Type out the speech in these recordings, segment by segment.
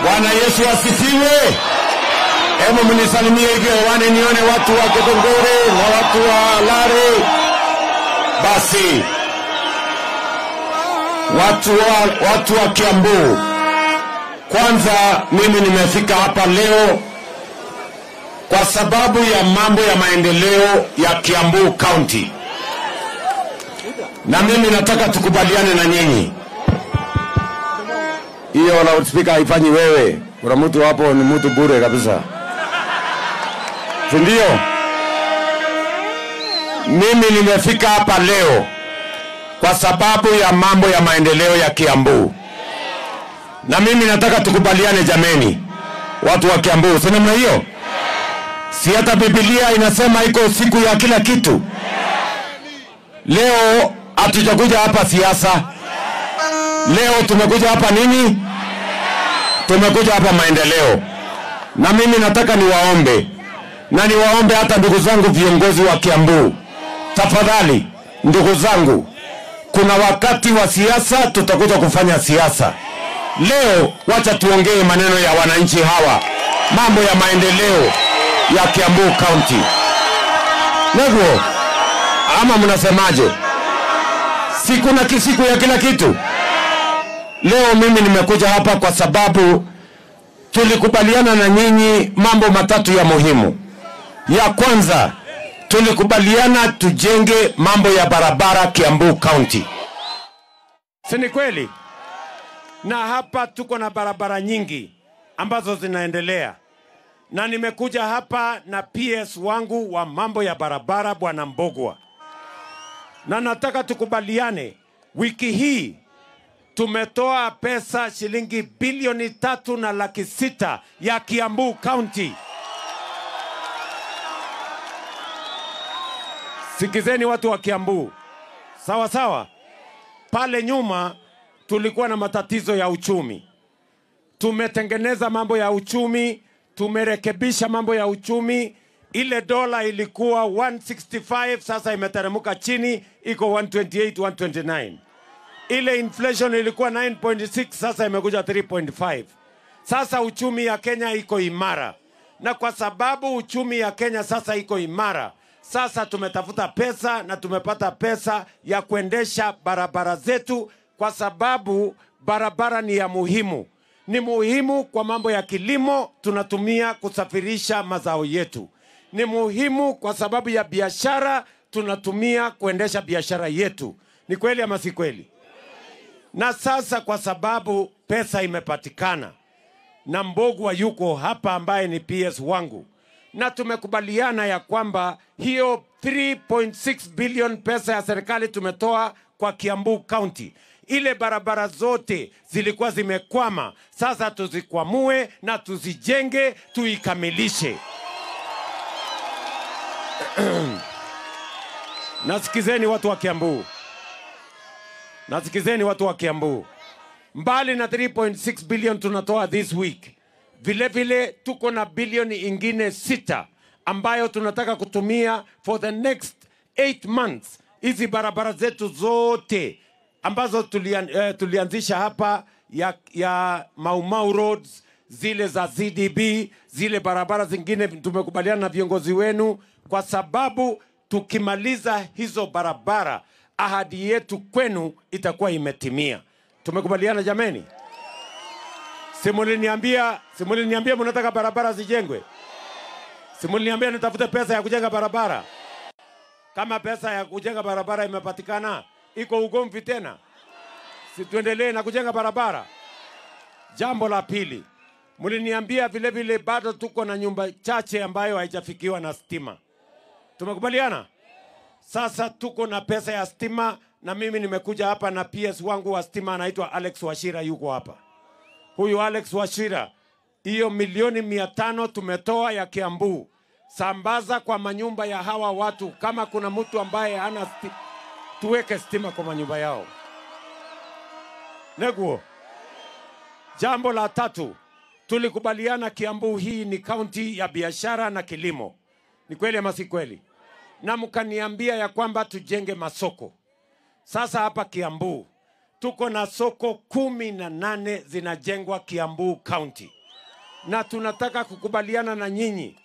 Bwana Yesu asifiwe. Hebu mnisalimie hewani nione watu wa Githunguri na watu wa Lari. Basi watu wa Kiambu, kwanza mimi nimefika hapa leo kwa sababu ya mambo ya maendeleo ya Kiambu County. Na mimi nataka tukubaliane na nyinyi. Hiyo loudspeaker haifanyi wewe. Kuna mtu hapo ni mtu bure kabisa. Ndio. Mimi nimefika hapa leo kwa sababu ya mambo ya maendeleo ya Kiambu. Na mimi nataka tukubaliane jameni. Watu wa Kiambu, si namna hiyo? Si hata Biblia inasema iko siku ya kila kitu. Leo hatujakuja hapa siasa. Leo tumekuja hapa nini? Tumekuja hapa maendeleo. Na mimi nataka niwaombe. Na niwaombe hata ndugu zangu viongozi wa Kiambu. Tafadhali ndugu zangu, kuna wakati wa siasa tutakuja kufanya siasa. Leo wacha tuongee maneno ya wananchi hawa. Mambo ya maendeleo ya Kiambu County. Ndugu, ama mnasemaje? Siku na kisiku ya kila kitu. Leo mimi nimekuja hapa kwa sababu tulikubaliana na nyinyi mambo matatu ya muhimu. Ya kwanza, tulikubaliana tujenge mambo ya barabara Kiambu County. Si ni kweli? Na hapa tuko na barabara nyingi ambazo zinaendelea. Na nimekuja hapa na PS wangu wa mambo ya barabara Bwana Mbogwa. Na nataka tukubaliane, wiki hii tumetoa pesa shilingi bilioni 3.6 ya Kiambu County. Sikizeni watu wa Kiambu. Sawa sawa. Pale nyuma tulikuwa na matatizo ya uchumi. Tumetengeneza mambo ya uchumi, tumerekebisha mambo ya uchumi. Ile dola ilikuwa 165, sasa imeteremka chini, iko 128, 129. Ile inflation ilikuwa 9.6, sasa imekuja 3.5. Sasa uchumi ya Kenya iko imara. Na kwa sababu uchumi ya Kenya sasa iko imara, sasa tumetafuta pesa na tumepata pesa ya kuendesha barabara zetu, kwa sababu barabara ni ya muhimu. Ni muhimu kwa mambo ya kilimo, tunatumia kusafirisha mazao yetu. Ni muhimu kwa sababu ya biashara, tunatumia kuendesha biashara yetu. Ni kweli ama si kweli? Na sasa kwa sababu pesa imepatikana na Mbogwa yuko hapa ambaye ni PS wangu, na tumekubaliana ya kwamba hiyo 3.6 billion pesa ya serikali tumetoa kwa Kiambu County. Ile barabara zote zilikuwa zimekwama, sasa tuzikwamue na tuzijenge, tuikamilishe. Nasikizeni watu wa Kiambu. Nasikizeni watu wa Kiambu. Mbali na 3.6 billion tunatoa this week, vile vile tuko na bilioni ingine 6 ambayo tunataka kutumia for the next 8 months. Hizi barabara zetu zote ambazo tulianzisha hapa ya Mau Mau Roads, zile za ZDB, zile barabara zingine tumekubaliana na viongozi wenu, kwa sababu tukimaliza hizo barabara ahadi yetu kwenu itakuwa imetimia. Tumekubaliana jameni? Simuliniambia mnataka barabara zijengwe. Simuliniambia nitafute pesa ya kujenga barabara. Kama pesa ya kujenga barabara imepatikana, iko ugomvi tena? Si tuendelee na kujenga barabara? Jambo la pili, mliniambia vile vile bado tuko na nyumba chache ambayo haijafikiwa na stima. Tumekubaliana? Sasa tuko na pesa ya stima, na mimi nimekuja hapa na PS wangu wa stima anaitwa Alex Wachira, yuko hapa. Huyu Alex Wachira, hiyo milioni 500 tumetoa ya Kiambu. Sambaza kwa manyumba ya hawa watu, kama kuna mtu ambaye hana stima, tuweke stima kwa manyumba yao. Neguo. Jambo la tatu, tulikubaliana Kiambu hii ni kaunti ya biashara na kilimo. Ni kweli ama si kweli? Na mkaniambia ya kwamba tujenge masoko. Sasa hapa Kiambu tuko na soko 18 zinajengwa Kiambu County, na tunataka kukubaliana na nyinyi.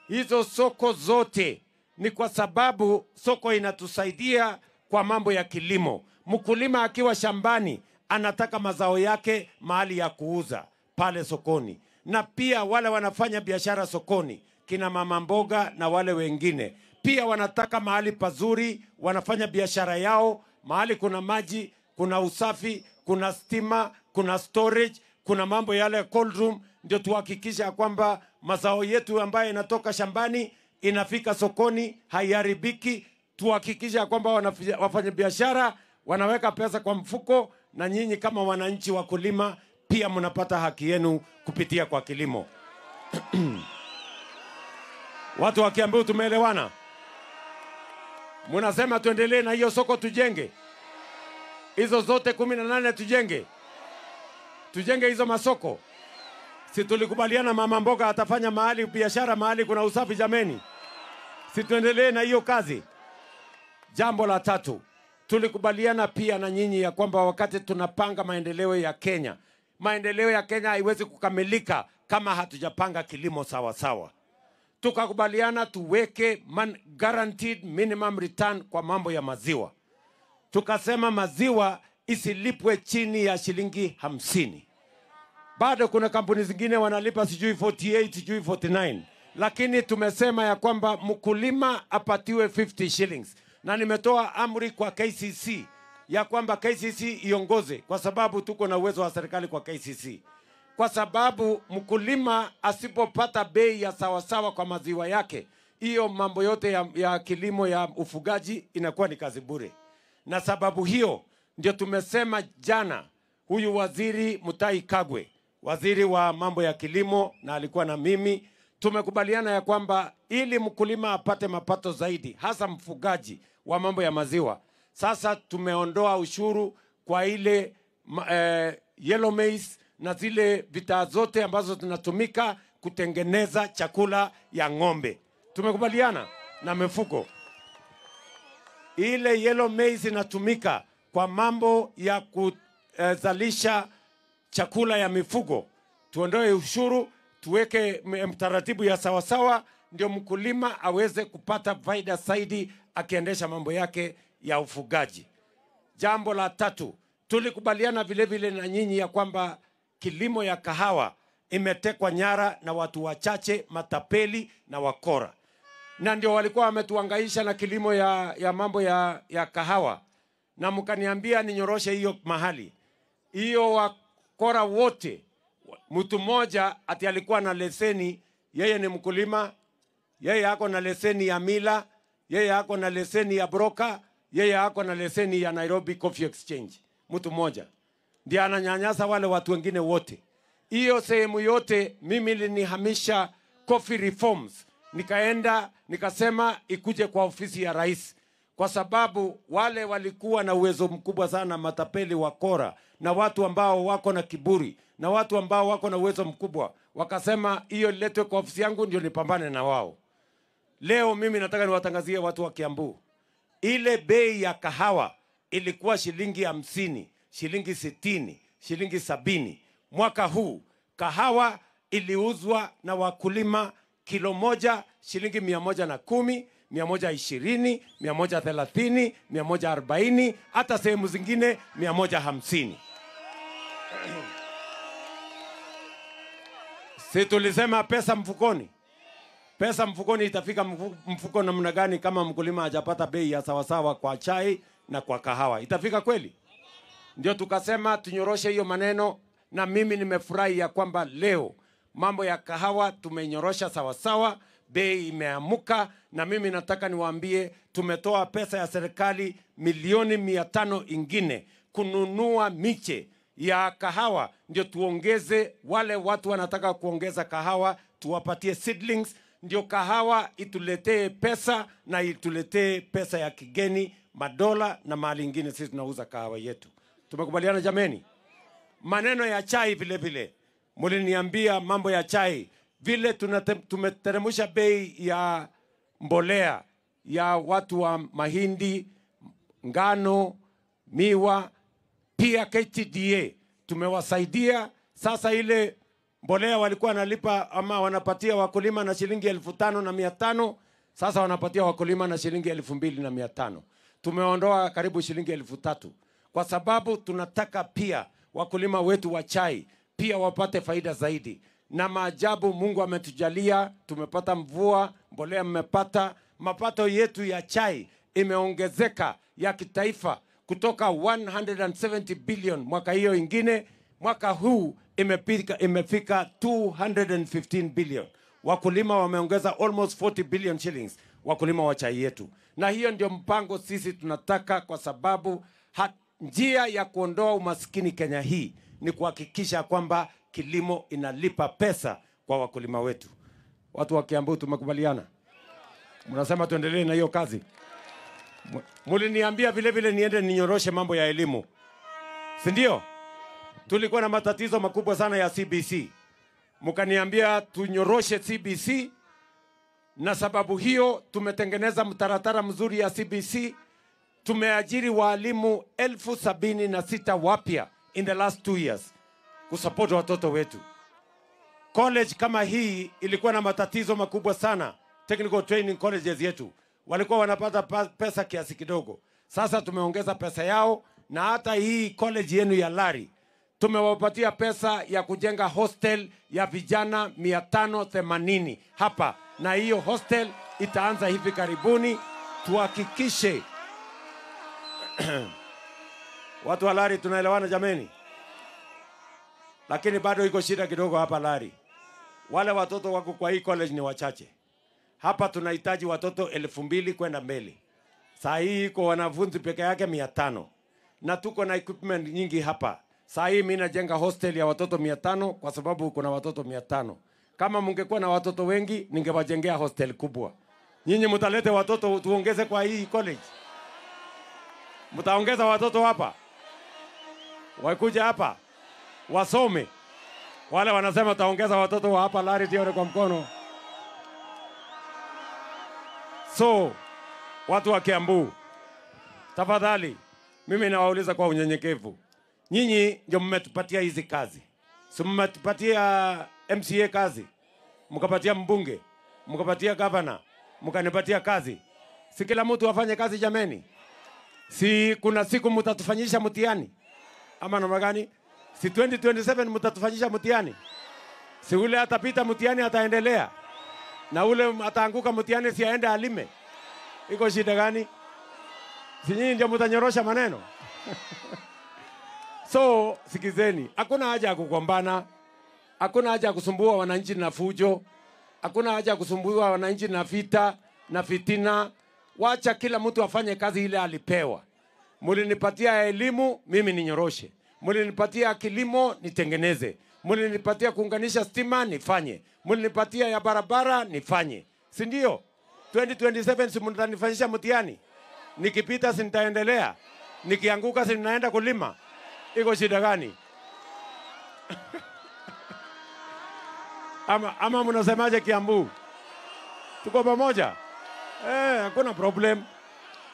Hizo soko zote ni kwa sababu soko inatusaidia kwa mambo ya kilimo. Mkulima akiwa shambani anataka mazao yake mahali ya kuuza pale sokoni, na pia wale wanafanya biashara sokoni, kina mama mboga na wale wengine pia wanataka mahali pazuri wanafanya biashara yao, mahali kuna maji, kuna usafi, kuna stima, kuna storage, kuna mambo yale ya cold room. Ndio tuhakikisha kwamba mazao yetu ambayo inatoka shambani inafika sokoni, haiharibiki. Tuhakikisha kwamba wafanya biashara wanaweka pesa kwa mfuko, na nyinyi kama wananchi wakulima pia mnapata haki yenu kupitia kwa kilimo. Watu wa Kiambu tumeelewana? Mnasema tuendelee na hiyo soko tujenge? Hizo zote 18 tujenge? Tujenge hizo masoko? Si tulikubaliana mama mboga atafanya mahali biashara, mahali kuna usafi jameni? Si tuendelee na hiyo kazi? Jambo la tatu, tulikubaliana pia na nyinyi ya kwamba wakati tunapanga maendeleo ya Kenya, maendeleo ya Kenya haiwezi kukamilika kama hatujapanga kilimo sawa sawa. Tukakubaliana tuweke guaranteed minimum return kwa mambo ya maziwa. Tukasema maziwa isilipwe chini ya shilingi 50. Bado kuna kampuni zingine wanalipa sijui 48, sijui 49. Lakini tumesema ya kwamba mkulima apatiwe 50 shillings. Na nimetoa amri kwa KCC ya kwamba KCC iongoze, kwa sababu tuko na uwezo wa serikali kwa KCC. Kwa sababu mkulima asipopata bei ya sawasawa kwa maziwa yake, hiyo mambo yote ya kilimo ya ufugaji inakuwa ni kazi bure. Na sababu hiyo ndio tumesema jana, huyu waziri Mutahi Kagwe, waziri wa mambo ya kilimo, na alikuwa na mimi, tumekubaliana ya kwamba ili mkulima apate mapato zaidi, hasa mfugaji wa mambo ya maziwa, sasa tumeondoa ushuru kwa ile yellow maize na zile vitaa zote ambazo tunatumika kutengeneza chakula ya ng'ombe. Tumekubaliana na mifugo. Ile yellow maize inatumika kwa mambo ya kuzalisha chakula ya mifugo. Tuondoe ushuru, tuweke mtaratibu ya sawasawa, ndio mkulima aweze kupata faida zaidi akiendesha mambo yake ya ufugaji. Jambo la tatu, tulikubaliana vile vile na nyinyi ya kwamba kilimo ya kahawa imetekwa nyara na watu wachache, matapeli na wakora. Na ndio walikuwa wametuangaisha na kilimo ya mambo ya kahawa. Na mkaniambia ninyoroshe hiyo mahali. Hiyo wakora wote, mtu mmoja ati alikuwa na leseni, yeye ni mkulima, yeye hako na leseni ya Mila, yeye hako na leseni ya broker, yeye hako na leseni ya Nairobi Coffee Exchange. Mtu mmoja ndiye ananyanyasa wale watu wengine wote. Hiyo sehemu yote mimi nilihamisha coffee reforms. Nikaenda nikasema ikuje kwa ofisi ya rais, kwa sababu wale walikuwa na uwezo mkubwa sana, matapeli, wakora na watu ambao wako na kiburi na watu ambao wako na uwezo mkubwa. Wakasema hiyo letwe kwa ofisi yangu ndio nipambane na wao. Leo mimi nataka niwatangazie watu wa Kiambu, ile bei ya kahawa ilikuwa shilingi 50, shilingi 60, shilingi 70. Mwaka huu kahawa iliuzwa na wakulima kilo moja shilingi 110, 120, 130, 140, hata sehemu zingine 150. Si tulisema pesa mfukoni? Pesa mfukoni itafika mfuko namna gani kama mkulima hajapata bei ya sawasawa kwa chai na kwa kahawa? Itafika kweli? Ndio tukasema tunyoroshe hiyo maneno, na mimi nimefurahi ya kwamba leo mambo ya kahawa tumenyorosha sawasawa, bei imeamuka. Na mimi nataka niwaambie tumetoa pesa ya serikali milioni 500 ingine kununua miche ya kahawa, ndio tuongeze wale watu wanataka kuongeza kahawa, tuwapatie seedlings, ndio kahawa ituletee pesa na ituletee pesa ya kigeni, madola na mali ingine. Sisi tunauza kahawa yetu. Tumekubaliana jameni? Maneno ya chai vile vile, muliniambia mambo ya chai vile tumeteremusha bei ya mbolea ya watu wa mahindi, ngano, miwa, Pia KTDA tumewasaidia sasa. Ile mbolea walikuwa wanalipa ama wanapatia wakulima na shilingi 5,500, sasa wanapatia wakulima na shilingi 2,500. Tumeondoa karibu shilingi 3,000 kwa sababu tunataka pia wakulima wetu wa chai pia wapate faida zaidi. Na maajabu, Mungu ametujalia, tumepata mvua, mbolea mmepata, mapato yetu ya chai imeongezeka ya kitaifa kutoka 170 billion mwaka hiyo ingine, mwaka huu imefika 215 billion. Wakulima wameongeza almost 40 billion shillings, wakulima wa chai yetu. Na hiyo ndio mpango sisi tunataka, kwa sababu njia ya kuondoa umaskini Kenya hii ni kuhakikisha kwamba kilimo inalipa pesa kwa wakulima wetu. Watu wa Kiambu tumekubaliana? Mnasema tuendelee na hiyo kazi? Muliniambia vile vile niende ninyoroshe mambo ya elimu, si ndio? Tulikuwa na matatizo makubwa sana ya CBC, mkaniambia tunyoroshe CBC, na sababu hiyo tumetengeneza mtaratara mzuri ya CBC. Tumeajiri walimu 76,000 wapya in the last 2 years kusupport watoto wetu. College kama hii ilikuwa na matatizo makubwa sana. Technical training colleges yetu walikuwa wanapata pesa kiasi kidogo. Sasa tumeongeza pesa yao, na hata hii college yenu ya Lari tumewapatia pesa ya kujenga hostel ya vijana 580 hapa, na hiyo hostel itaanza hivi karibuni. Tuhakikishe watu wa Lari tunaelewana jameni? Lakini bado iko shida kidogo hapa Lari. Wale watoto wako kwa hii college ni wachache. Hapa tunahitaji watoto 2,000 kwenda mbele. Saa hii iko wanafunzi peke yake 500. Na tuko na equipment nyingi hapa. Saa hii mimi najenga hostel ya watoto 500 kwa sababu kuna watoto 500. Kama mungekuwa na watoto wengi ningewajengea hostel kubwa. Nyinyi mtalete watoto tuongeze kwa hii college? Mtaongeza watoto hapa? Wakuja hapa wasome. Wale wanasema taongeza watoto wa hapa Lari tione kwa mkono. So, watu wa Kiambu, tafadhali, mimi nawauliza kwa unyenyekevu. Nyinyi ndio mmetupatia hizi kazi. Si mmetupatia MCA kazi, mkapatia mbunge, mkapatia governor, mkanipatia kazi. Si kila mtu afanye kazi jameni? Si kuna siku mtatufanyisha mtihani? Ama namna gani? Si 2027 mtatufanyisha mtihani? Si ule atapita mtihani ataendelea? Na ule ataanguka mtihani si aende alime? Iko shida gani? Si nyinyi ndio mtanyorosha maneno? So, sikizeni, hakuna haja ya kugombana, hakuna haja ya kusumbua wananchi na fujo, hakuna haja ya kusumbua wananchi na vita na fitina. Wacha kila mtu afanye kazi ile alipewa. Mulinipatia elimu, mimi ninyoroshe. Mulinipatia kilimo, nitengeneze. Mulinipatia kuunganisha stima, nifanye. Mulinipatia ya barabara, nifanye. Si ndio? 2027 si mtanifanyisha mtihani? Nikipita si nitaendelea? Nikianguka si ninaenda kulima? Iko shida gani? ama mnasemaje Kiambu? Tuko pamoja? Hakuna problem.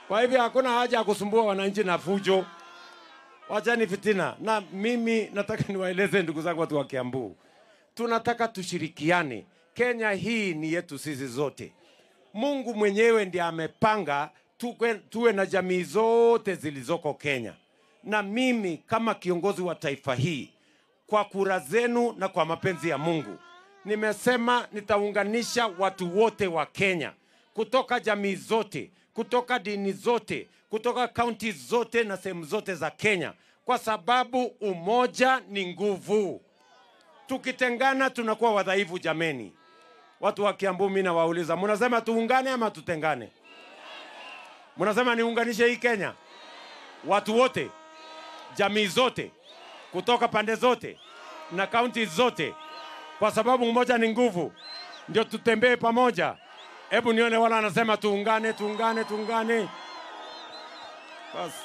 Kwa hivyo hakuna haja ya kusumbua wananchi na fujo. Wachani fitina. Na mimi nataka niwaeleze ndugu zangu watu wa Kiambu. Tunataka tushirikiane. Kenya hii ni yetu sisi zote. Mungu mwenyewe ndiye amepanga tuwe na jamii zote zilizoko Kenya. Na mimi kama kiongozi wa taifa hii, kwa kura zenu na kwa mapenzi ya Mungu, nimesema nitaunganisha watu wote wa Kenya, kutoka jamii zote, kutoka dini zote, kutoka kaunti zote na sehemu zote za Kenya, kwa sababu umoja ni nguvu. Tukitengana tunakuwa wadhaifu jameni. Watu wa Kiambu mimi nawauliza, mnasema tuungane ama tutengane? Mnasema niunganishe hii Kenya? Watu wote, jamii zote, kutoka pande zote na kaunti zote, kwa sababu umoja ni nguvu. Ndio tutembee pamoja. Hebu nione wala anasema tuungane, tuungane, tuungane. Basi.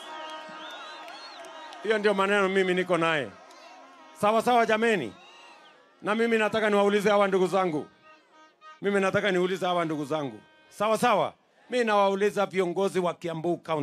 Hiyo ndio maneno mimi niko naye. Sawa sawa jameni. Na mimi nataka niwaulize hawa ndugu zangu. Mimi nataka niulize hawa ndugu zangu. Sawa sawa. Mimi nawauliza viongozi wa Kiambu County.